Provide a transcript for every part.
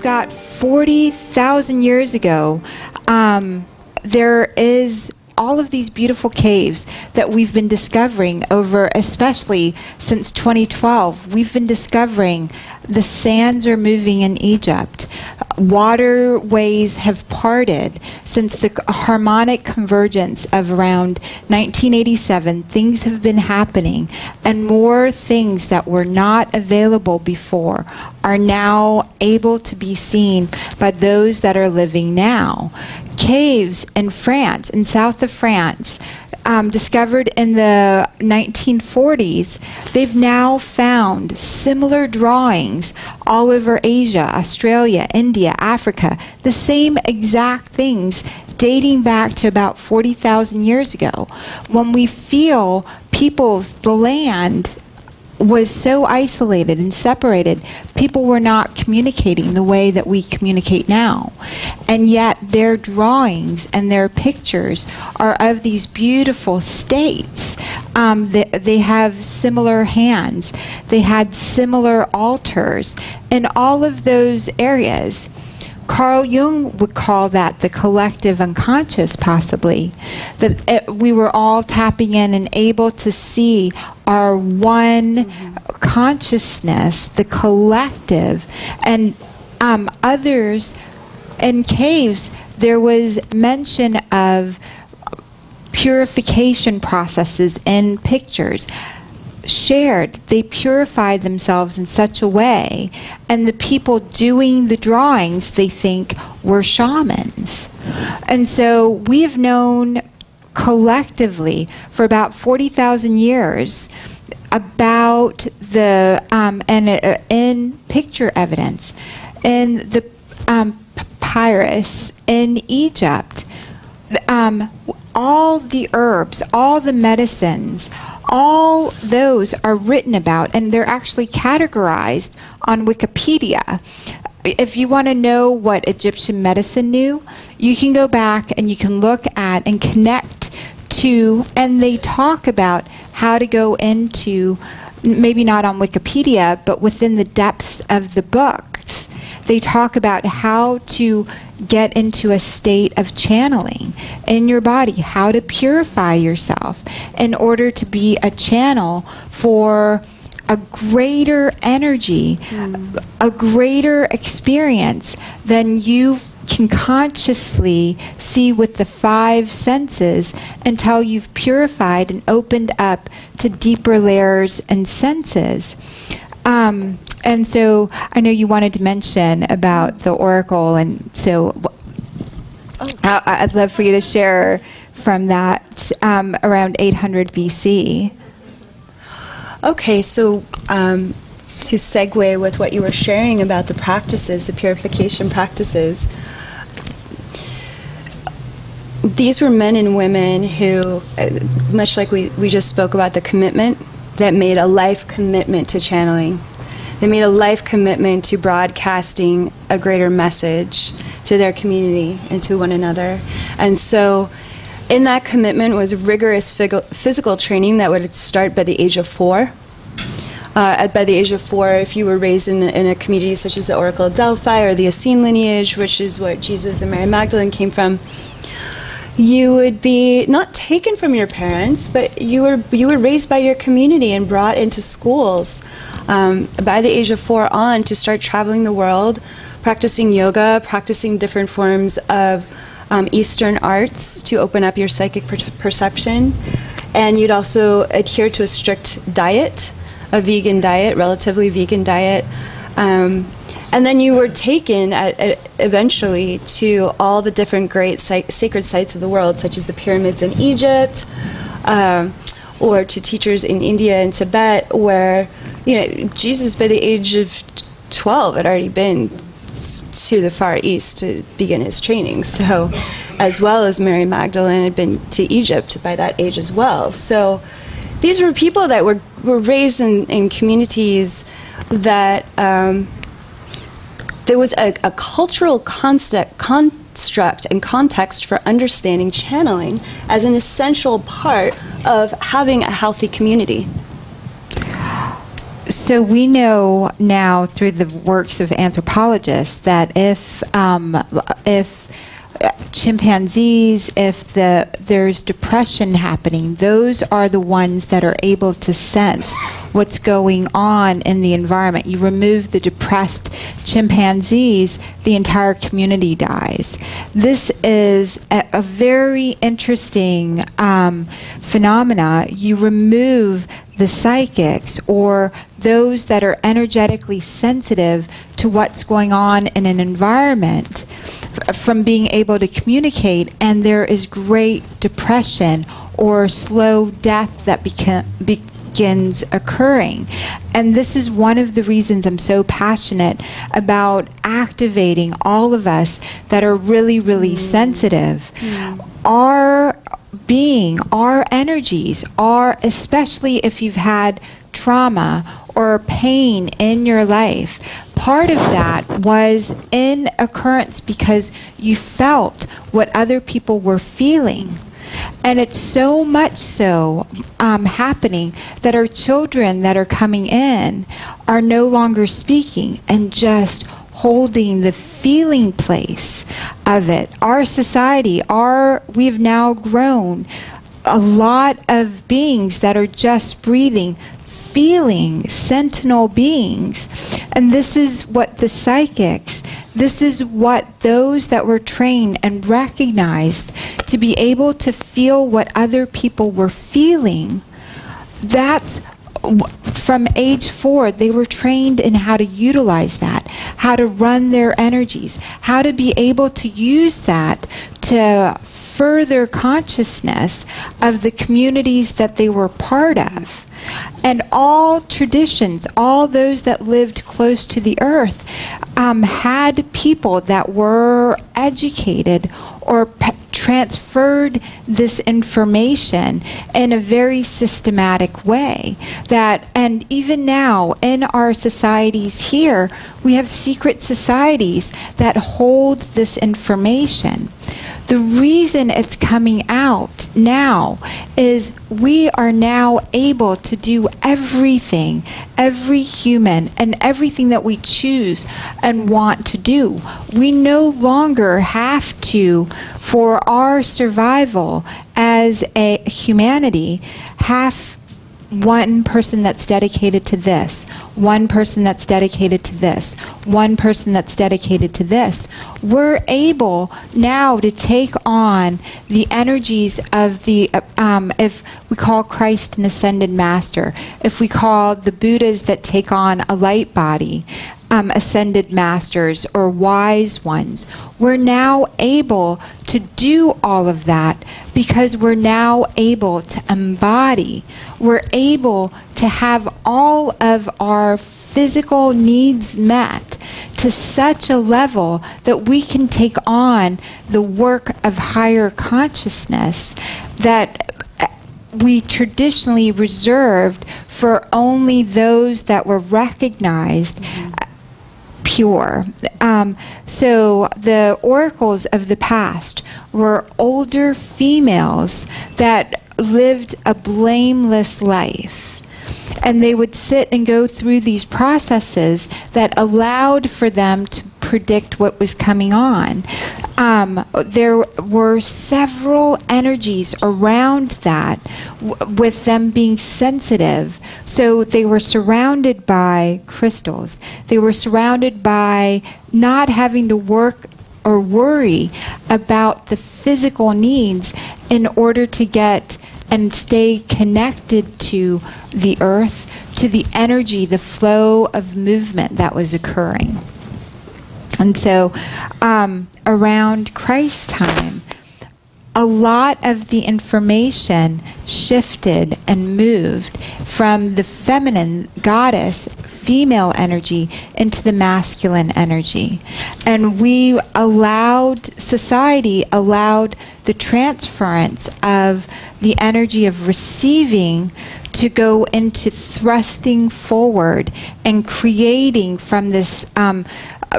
got 40,000 years ago, there is all of these beautiful caves that we've been discovering over, especially since 2012. We've been discovering the sands are moving in Egypt. Waterways have parted since the harmonic convergence of around 1987. Things have been happening, and more things that were not available before are now able to be seen by those that are living now. Caves in France, in south of France, discovered in the 1940s, they've now found similar drawings all over Asia, Australia, India, Africa, the same exact things dating back to about 40,000 years ago. When we feel the land was so isolated and separated, people were not communicating the way that we communicate now. And yet their drawings and their pictures are of these beautiful states. They have similar hands. They had similar altars in all of those areas. Carl Jung would call that the collective unconscious, possibly. That we were all tapping in and able to see our one consciousness, the collective. And others in caves, there was mention of purification processes in pictures. Shared, they purified themselves in such a way, and the people doing the drawings, they think, were shamans. And so we have known collectively for about 40,000 years about the in picture evidence in the papyrus in Egypt, all the herbs, all the medicines, all those are written about, and they're actually categorized on Wikipedia. If you want to know what Egyptian medicine knew, you can go back and you can look at and connect to, and they talk about how to go into, maybe not on Wikipedia, but within the depths of the books. They talk about how to get into a state of channeling in your body, how to purify yourself in order to be a channel for a greater energy, a greater experience than you can consciously see with the five senses until you've purified and opened up to deeper layers and senses. And so I know you wanted to mention about the oracle, and so I'd love for you to share from that around 800 BC. Okay, so to segue with what you were sharing about the practices, the purification practices, these were men and women who, much like we just spoke about the commitment, that made a life commitment to channeling. They made a life commitment to broadcasting a greater message to their community and to one another. And so in that commitment was rigorous physical training that would start by the age of 4. By the age of 4, if you were raised in a community such as the Oracle of Delphi or the Essene lineage, which is what Jesus and Mary Magdalene came from, you would be not taken from your parents, but you were raised by your community and brought into schools by the age of 4 on to start traveling the world, practicing yoga, practicing different forms of Eastern arts to open up your psychic perception. And you'd also adhere to a strict diet, a vegan diet, relatively vegan diet. And then you were taken eventually to all the different great sacred sites of the world, such as the pyramids in Egypt, or to teachers in India and Tibet, where Jesus, by the age of 12, had already been to the Far East to begin his training. So, as well as Mary Magdalene had been to Egypt by that age as well. So, these were people that were raised in communities that there was a cultural construct and context for understanding channeling as an essential part of having a healthy community. So we know now through the works of anthropologists that if chimpanzees, if there's depression happening, those are the ones that are able to sense what's going on in the environment. You remove the depressed chimpanzees, the entire community dies. This is a very interesting phenomena. You remove the psychics, or those that are energetically sensitive to what's going on in an environment, from being able to communicate, and there is great depression or slow death that begins occurring. And this is one of the reasons I'm so passionate about activating all of us that are really, really sensitive. Our being, our energies are, especially if you've had trauma or pain in your life, part of that was in occurrence because you felt what other people were feeling. And it's so much so happening that our children that are coming in are no longer speaking and just holding the feeling place of it. Our society, we've now grown a lot of beings that are just breathing, feeling, sentinel beings. And this is what the psychics, this is what those that were trained and recognized to be able to feel what other people were feeling. That's from age 4, they were trained in how to utilize that, how to run their energies, how to be able to use that to further consciousness of the communities that they were part of. And all traditions, all those that lived close to the earth, had people that were educated or transferred this information in a very systematic way. And even now in our societies here, we have secret societies that hold this information. The reason it's coming out now is we are now able to do everything, every human, and everything that we choose and want to do. We no longer have to, for our survival as a humanity, have one person that's dedicated to this, one person that's dedicated to this, one person that's dedicated to this. We're able now to take on the energies of the, if we call Christ an ascended master, if we call the Buddhas that take on a light body, ascended masters or wise ones. We're now able to do all of that because we're now able to embody. We're able to have all of our physical needs met to such a level that we can take on the work of higher consciousness that we traditionally reserved for only those that were recognized pure. So the oracles of the past were older females that lived a blameless life. And they would sit and go through these processes that allowed for them to predict what was coming on. There were several energies around that with them being sensitive. So they were surrounded by crystals. They were surrounded by not having to work or worry about the physical needs in order to get and stay connected to the earth, to the energy, the flow of movement that was occurring. And so around Christ's time, a lot of the information shifted and moved from the feminine goddess, female energy, into the masculine energy. And we allowed, society allowed the transference of the energy of receiving to go into thrusting forward and creating from this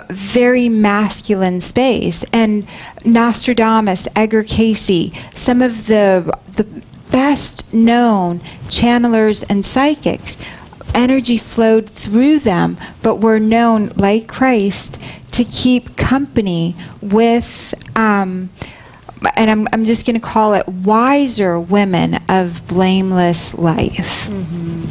very masculine space. And Nostradamus, Edgar Cayce, some of the best known channelers and psychics energy flowed through them, but were known, like Christ, to keep company with, and I'm just going to call it wiser women of blameless life. Mm-hmm.